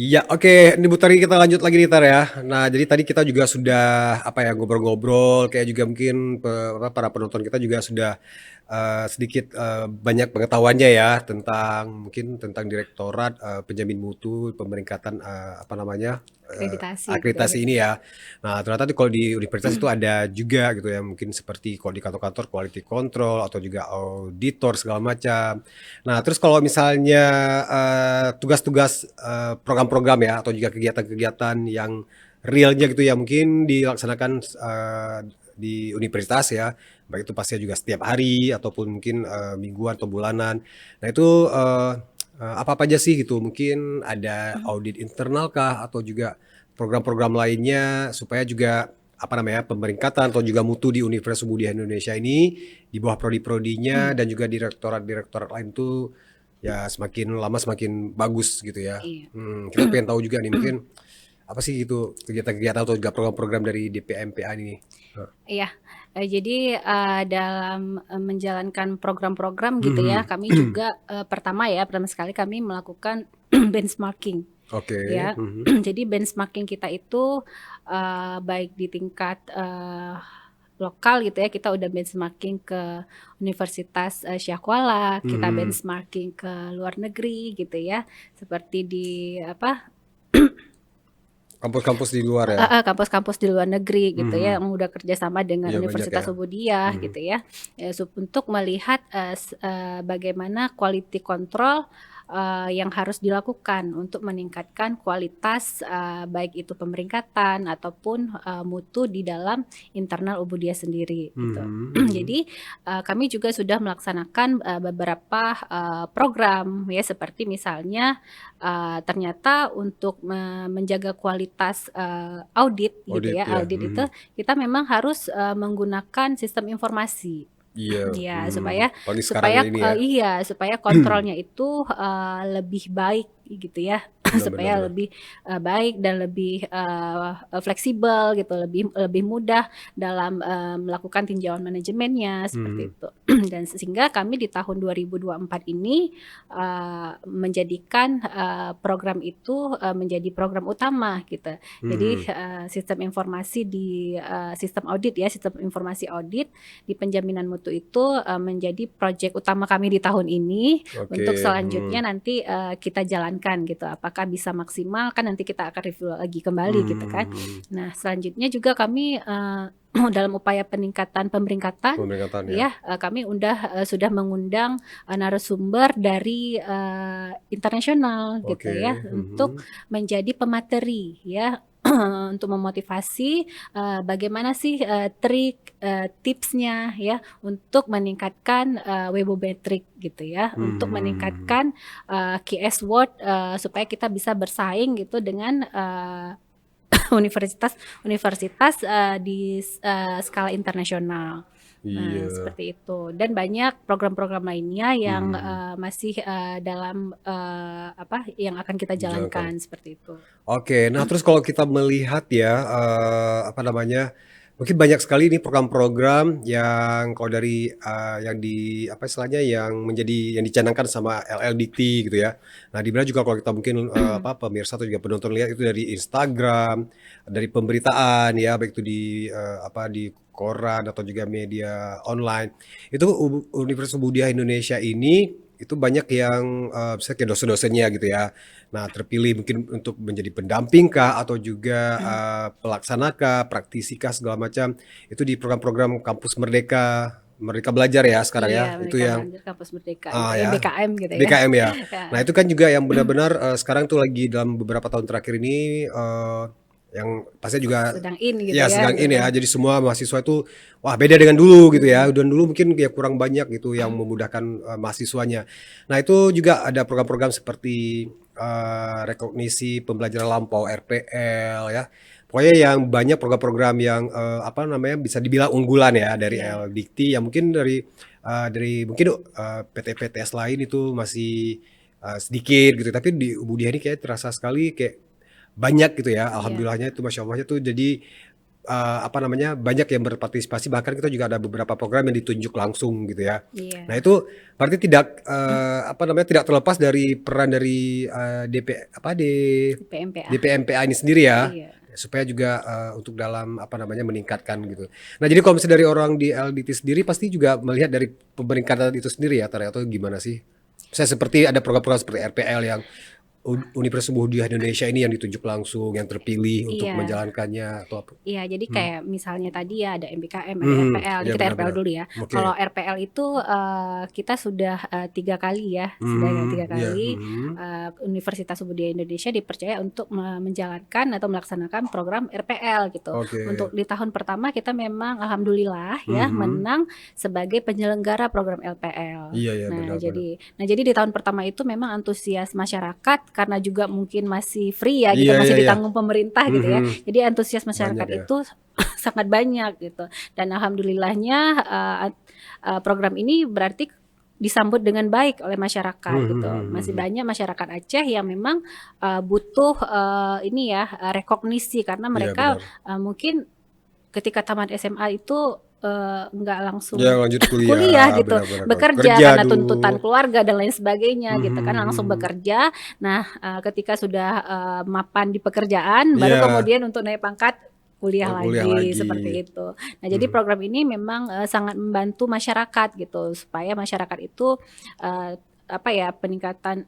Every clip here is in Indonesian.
Iya, oke. Ini Bu Tari kita lanjut lagi nih Tar ya. Nah, jadi tadi kita juga sudah apa ya ngobrol-ngobrol, kayak juga mungkin para penonton kita juga sudah sedikit banyak pengetahuannya ya tentang mungkin tentang Direktorat Penjamin Mutu Pemeringkatan apa namanya Akreditasi gitu ya. akreditasi ini ya. Nah, ternyata tuh kalau di universitas itu ada juga gitu ya, mungkin seperti kalau di kantor-kantor quality control atau juga auditor segala macam. Nah, terus kalau misalnya tugas-tugas program-program ya atau juga kegiatan-kegiatan yang realnya gitu ya mungkin dilaksanakan di universitas ya, baik itu pastinya juga setiap hari ataupun mungkin mingguan atau bulanan. Nah itu apa-apa aja sih gitu? Mungkin ada audit internal kah atau juga program-program lainnya supaya juga apa namanya pemeringkatan atau juga mutu di Universitas Mudia Indonesia ini di bawah prodi-prodinya dan juga direktorat-direktorat lain tuh ya semakin lama semakin bagus gitu ya. Iya. Kita pengen tahu juga nih mungkin apa sih gitu kegiatan-kegiatan atau juga program-program dari DPMPA ini. Iya, jadi, dalam, menjalankan program-program gitu ya, Mhm. kami juga, pertama sekali kami melakukan benchmarking Oke. ya. Mhm. Jadi benchmarking kita itu, baik di tingkat, lokal gitu ya, kita udah benchmarking ke Universitas, Syah Kuala, kita Mhm. benchmarking ke luar negeri gitu ya, seperti di apa, Kampus-kampus di luar ya. kampus-kampus di luar negeri gitu ya, Mhm. yang udah kerjasama dengan Iya banyak Universitas ya. Muhammadiyah Mhm. gitu ya, untuk melihat, bagaimana quality control, yang harus dilakukan untuk meningkatkan kualitas, baik itu pemeringkatan ataupun, mutu di dalam internal Ubudiyah sendiri gitu. Mhm. Mhm. Jadi, kami juga sudah melaksanakan, beberapa, program ya, seperti misalnya ternyata untuk menjaga kualitas, audit gitu Audit ya, ya. audit itu Mhm. kita memang harus, menggunakan sistem informasi. Iya. Ya, Mhm. supaya Apalagi sekarang supaya, ini ya. iya, supaya kontrolnya itu, lebih baik gitu ya, Benar benar supaya benar. lebih, baik dan lebih, fleksibel gitu, lebih lebih mudah dalam, melakukan tinjauan manajemennya, seperti Mhm. itu. Dan sehingga kami di tahun 2024 ini, menjadikan, program itu, menjadi program utama gitu. Jadi, Mhm. sistem informasi di, sistem audit ya, sistem informasi audit di penjaminan mutu itu, menjadi proyek utama kami di tahun ini, Oke. untuk selanjutnya Mhm. nanti, kita jalankan gitu. Apakah bisa maksimal, kan nanti kita akan review lagi kembali gitu kan. Mhm. Nah, selanjutnya juga kami, dalam upaya peningkatan pemeringkatan Pemeringkatan ya. ya, kami sudah mengundang, narasumber dari, internasional gitu ya, Oke. untuk Mhm. menjadi pemateri ya, untuk memotivasi, bagaimana sih, trik, tipsnya ya, untuk meningkatkan, webometrik gitu ya, untuk Mhm. meningkatkan, keyword, supaya kita bisa bersaing gitu dengan, universitas-universitas, di skala internasional. Nah, Iya. seperti itu. Dan banyak program-program lainnya yang, Mhm. masih, dalam, yang akan kita Dijalankan. jalankan, seperti itu. Oke, nah terus kalau kita melihat ya, apa namanya, mungkin banyak sekali nih program-program yang kalau dari, yang di apa istilahnya, yang dicanangkan sama LLDT gitu ya. Nah, di mana juga kalau kita mungkin, apa, pemirsa atau juga penonton lihat itu dari Instagram, dari pemberitaan ya, baik itu di, apa, di koran atau juga media online. Itu Universitas Muhammadiyah Indonesia ini, itu banyak yang, misalnya kayak dosen-dosennya gitu ya. Nah, terpilih mungkin untuk menjadi pendamping kah atau juga, pelaksana kah, praktisi kah, segala macam, itu di program-program Kampus Merdeka, Merdeka Belajar ya sekarang Iya, ya, itu Mereka yang Belajar Kampus Merdeka gitu ya, ya, BKM gitu ya. BKM ya. Ya. Nah, itu kan juga yang benar-benar, sekarang tuh lagi dalam beberapa tahun terakhir ini, yang pastinya juga Sedang in gitu ya ya. sedang ini ya, jadi semua mahasiswa itu, wah beda dengan dulu gitu ya, dan dulu mungkin ya kurang banyak gitu yang memudahkan, mahasiswanya. Nah, itu juga ada program-program seperti, rekognisi pembelajaran lampau RPL ya, pokoknya yang banyak program-program yang, apa namanya, bisa dibilang unggulan ya dari Iya. LDikti yang mungkin dari mungkin, PT-PTS lain itu masih, sedikit gitu, tapi di Muhammadiyah ini kayak terasa sekali kayak banyak gitu ya, Iya. alhamdulillahnya itu Masya Allahnya tuh jadi apa namanya, banyak yang berpartisipasi, bahkan kita juga ada beberapa program yang ditunjuk langsung gitu ya. Nah Iya. itu berarti tidak, apa namanya, tidak terlepas dari peran dari, PMPA. DPMPA ini sendiri ya, Iya. supaya juga, untuk dalam apa namanya, meningkatkan gitu. Nah jadi kalau misalnya dari orang di LDT sendiri pasti juga melihat dari peningkatan itu sendiri ya, Tar, atau gimana sih? Saya seperti ada program-program seperti RPL yang Universitas Muhammadiyah Indonesia ini yang ditunjuk langsung, yang terpilih untuk Iya. menjalankannya atau apa? Iya, jadi Hmm. kayak misalnya tadi ya ada MBKM, ada RPL. Ini Ya kita RPL benar-benar. dulu ya. Oke. Kalau RPL itu kita sudah 3 kali ya, sudah 3 Iya. kali Universitas Muhammadiyah Indonesia dipercaya untuk menjalankan atau melaksanakan program RPL gitu. Oke. Untuk di tahun pertama kita memang alhamdulillah ya menang sebagai penyelenggara program LPL. Iya ya, Nah, benar-benar. jadi di tahun pertama itu memang antusias masyarakat karena juga mungkin masih free ya gitu, Iya, masih iya, iya. ditanggung pemerintah gitu ya. Jadi antusias masyarakat Banyak ya. itu sangat banyak gitu. Dan alhamdulillahnya program ini berarti disambut dengan baik oleh masyarakat gitu. Masih banyak masyarakat Aceh yang memang butuh ini ya rekognisi karena Iya mereka benar. mungkin ketika tamat SMA itu nggak langsung Ya lanjut kuliah, kuliah gitu, benar-benar. bekerja Kerja karena tuntutan dulu. keluarga dan lain sebagainya gitu kan, langsung bekerja. Nah, ketika sudah mapan di pekerjaan, baru Iya, kemudian untuk naik pangkat kuliah kuliah lagi lagi. seperti itu. Nah, jadi program ini memang sangat membantu masyarakat gitu supaya masyarakat itu apa ya peningkatan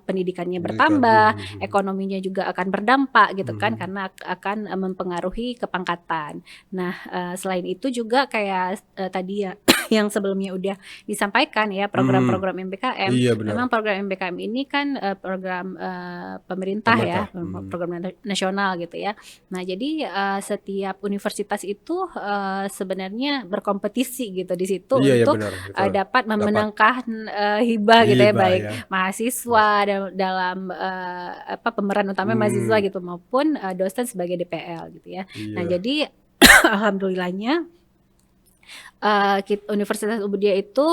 pendidikannya bertambah, ekonominya juga akan berdampak gitu kan karena akan mempengaruhi kepangkatan. Nah, selain itu juga kayak tadi ya yang sebelumnya udah disampaikan ya program-program MBKM. Iya benar. Memang program MBKM ini kan program pemerintah ya, program nasional gitu ya. Nah, jadi setiap universitas itu sebenarnya berkompetisi gitu di situ Iya ya untuk benar, betul. dapat memenangkan hibah gitu ya, Hibah baik ya. mahasiswa dalam apa pemeran utama mahasiswa gitu maupun dosen sebagai DPL gitu ya. Nah, Iya. jadi alhamdulillahnya Universitas Muhammadiyah itu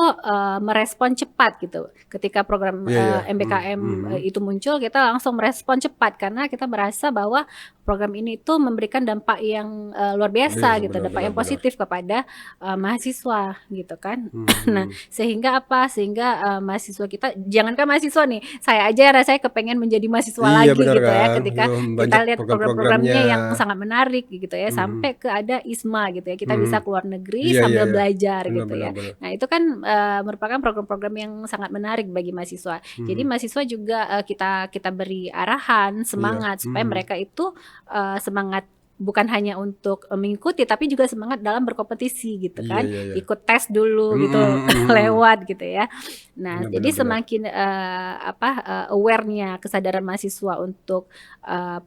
merespon cepat gitu. Ketika program Iya ya. MBKM itu muncul, kita langsung merespon cepat karena kita merasa bahwa program ini itu memberikan dampak yang luar biasa Iya, gitu, dampak yang benar-benar. positif kepada mahasiswa gitu kan. Nah, sehingga apa? Sehingga mahasiswa kita, jangankan mahasiswa nih, saya aja rasanya kepengen menjadi mahasiswa Iya lagi benar gitu ya, kan, ketika kita banyak lihat program-programnya. program-programnya yang sangat menarik gitu ya, sampai ke ada ISMA gitu ya, kita bisa keluar negeri Iya, iya, sambil iya. belajar gitu Benar, ya. benar. Nah, itu kan merupakan program-program yang sangat menarik bagi mahasiswa. Jadi mahasiswa juga kita beri arahan, semangat supaya mereka itu semangat bukan hanya untuk mengikuti tapi juga semangat dalam berkompetisi gitu Iya, kan. iya, iya. Ikut tes dulu gitu lewat gitu ya. Nah, Benar, jadi benar, benar. semakin aware-nya kesadaran mahasiswa untuk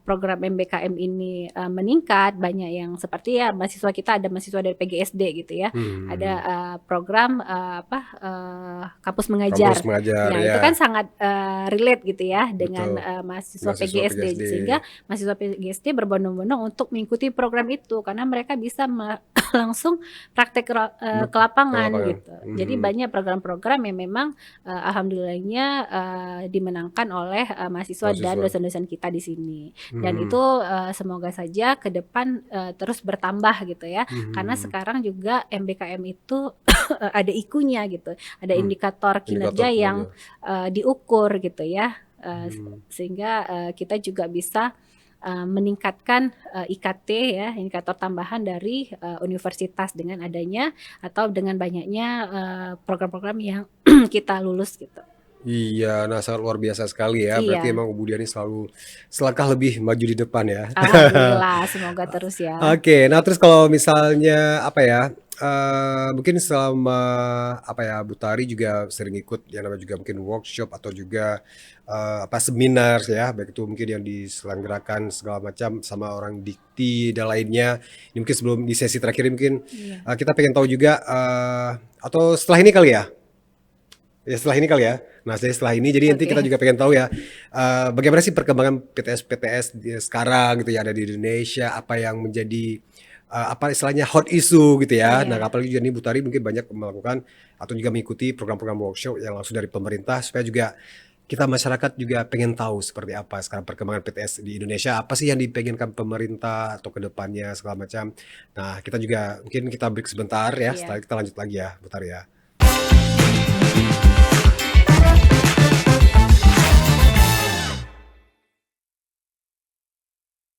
program MBKM ini meningkat, banyak yang seperti ya mahasiswa kita ada mahasiswa dari PGSD gitu ya. Ada program kampus mengajar. Kampus mengajar Nah, ya. itu kan sangat relate gitu ya dengan Betul. mahasiswa Mahasiswa PGSD PGSD. sehingga mahasiswa PGSD berbondong-bondong untuk mengikuti program itu karena mereka bisa langsung praktek ke lapangan gitu. Jadi banyak program-program yang memang alhamdulillahnya dimenangkan oleh mahasiswa dan dosen-dosen kita di sini. Dan itu semoga saja ke depan terus bertambah gitu ya. Karena sekarang juga MBKM itu ada IQ-nya gitu. Ada indikator kinerja yang diukur gitu ya. Sehingga kita juga bisa meningkatkan IKT ya, indikator tambahan dari universitas dengan adanya atau dengan banyaknya program-program yang kita lulus gitu. Iya, nah sangat luar biasa sekali ya. Berarti Iya. emang Budiani selalu selangkah lebih maju di depan ya. Alhamdulillah, semoga terus ya. Oke, nah terus kalau misalnya apa ya, mungkin selama apa ya, Bu Tari juga sering ikut yang namanya juga mungkin workshop atau juga apa seminar ya, baik itu mungkin yang diselenggarakan segala macam sama orang dikti dan lainnya. Ini mungkin sebelum di sesi terakhir ini mungkin kita pengen tahu juga atau setelah ini kali ya? Ya setelah ini kali ya. Nah setelah ini jadi nanti kita juga pengen tahu ya bagaimana sih perkembangan PTS-PTS sekarang gitu ya ada di Indonesia, apa yang menjadi apa istilahnya hot issue gitu ya. Nah apalagi juga nih Bu Tari mungkin banyak melakukan atau juga mengikuti program-program workshop yang langsung dari pemerintah supaya juga kita masyarakat juga pengen tahu seperti apa sekarang perkembangan PTS di Indonesia, apa sih yang dipengenkan pemerintah atau ke depannya segala macam. Nah, kita juga mungkin kita break sebentar ya, setelah Iya. kita lanjut lagi ya, bentar ya.